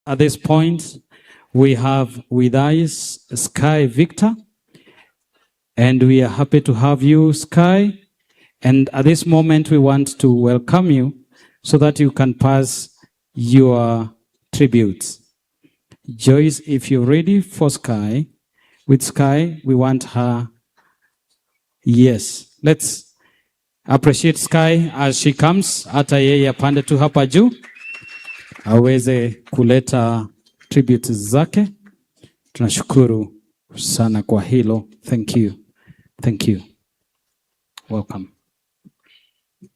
at this point, we have with us Sky Victor, and we are happy to have you, Sky. And at this moment, we want to welcome you so that you can pass your tributes. Joyce, if you're ready for Sky, with Sky, we want her. Yes, let's appreciate Sky as she comes. Hata yeye apande tu hapa juu aweze kuleta tributes zake. Tunashukuru sana kwa hilo. Thank you. Thank you. Welcome.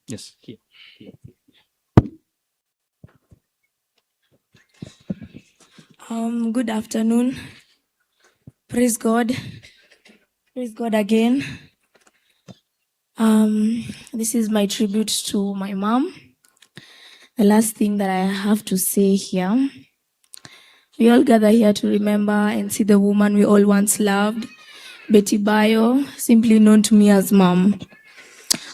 Yes, here. Good afternoon. Praise God. Praise God again. This is my tribute to my mom. The last thing that I have to say here. We all gather here to remember and see the woman we all once loved, Betty Bayo, simply known to me as Mom.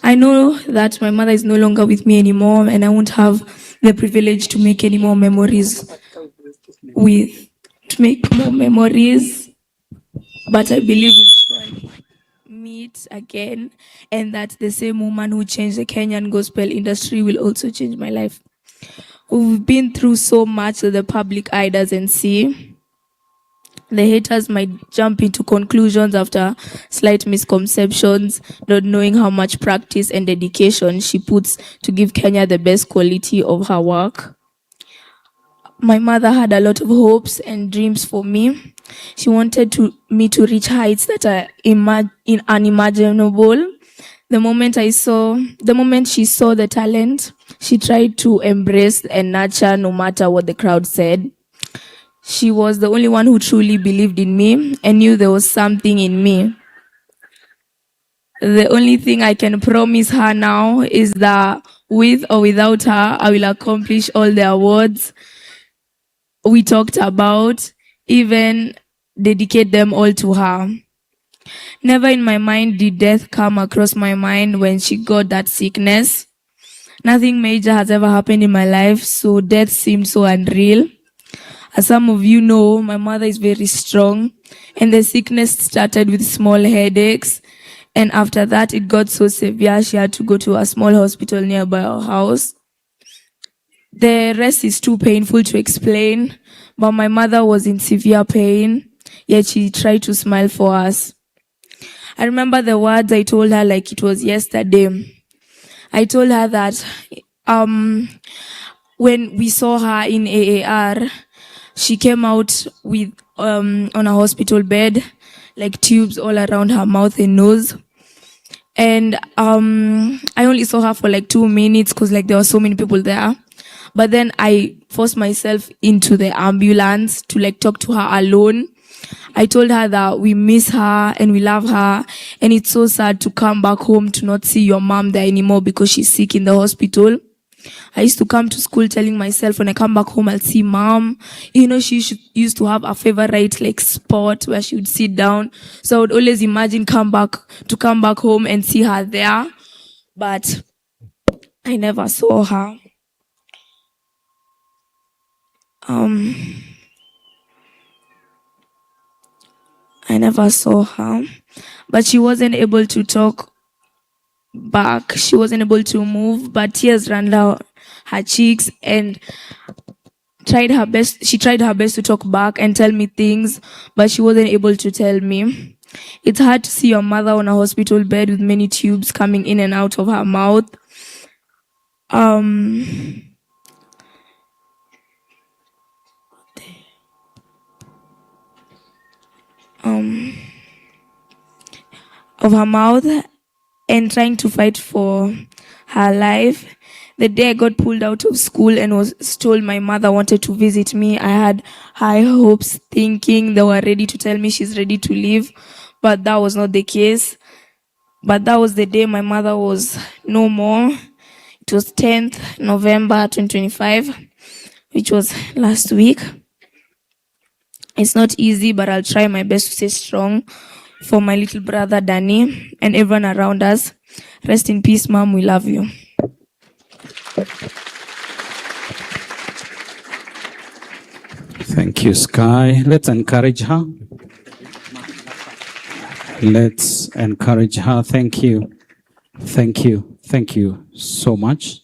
I know that my mother is no longer with me anymore, and I won't have the privilege to make any more memories but I believe we'll surely meet again, and that the same woman who changed the Kenyan gospel industry will also change my life. We've been through so much that the public eye doesn't see. The haters might jump into conclusions after slight misconceptions, not knowing how much practice and dedication she puts to give Kenya the best quality of her work. My mother had a lot of hopes and dreams for me. She wanted me to reach heights that are unimaginable. The moment she saw the talent, she tried to embrace and nurture no matter what the crowd said. She was the only one who truly believed in me and knew there was something in me. The only thing I can promise her now is that with or without her, I will accomplish all the awards we talked about, even dedicate them all to her. Never in my mind did death come across my mind when she got that sickness. Nothing major has ever happened in my life, so death seemed so unreal. As some of you know, my mother is very strong, and the sickness started with small headaches. And after that, it got so severe, she had to go to a small hospital nearby our house. The rest is too painful to explain, but my mother was in severe pain, yet she tried to smile for us. I remember the words I told her like it was yesterday. I told her that when we saw her in AAR, she came out with on a hospital bed, like tubes all around her mouth and nose. And I only saw her for like 2 minutes because like there were so many people there. But then I forced myself into the ambulance to like talk to her alone. I told her that we miss her and we love her, and it's so sad to come back home to not see your mom there anymore because she's sick in the hospital. I used to come to school telling myself when I come back home, I'll see mom. You know, she used to have a favorite like spot where she would sit down. So I would always imagine come back home and see her there. But I never saw her. I never saw her, but she wasn't able to talk back. She wasn't able to move, but tears ran down her cheeks and tried her best. She tried her best to talk back and tell me things, but she wasn't able to tell me. It's hard to see your mother on a hospital bed with many tubes coming in and out of her mouth. Of her mouth and trying to fight for her life. The day I got pulled out of school and was told my mother wanted to visit me, I had high hopes thinking they were ready to tell me she's ready to leave, but that was not the case. But that was the day my mother was no more. It was 10th November 2025, which was last week. It's not easy, but I'll try my best to stay strong for my little brother Danny and everyone around us. Rest in peace, Mom. We love you. Thank you, Sky. Let's encourage her. Let's encourage her. Thank you. Thank you. Thank you so much.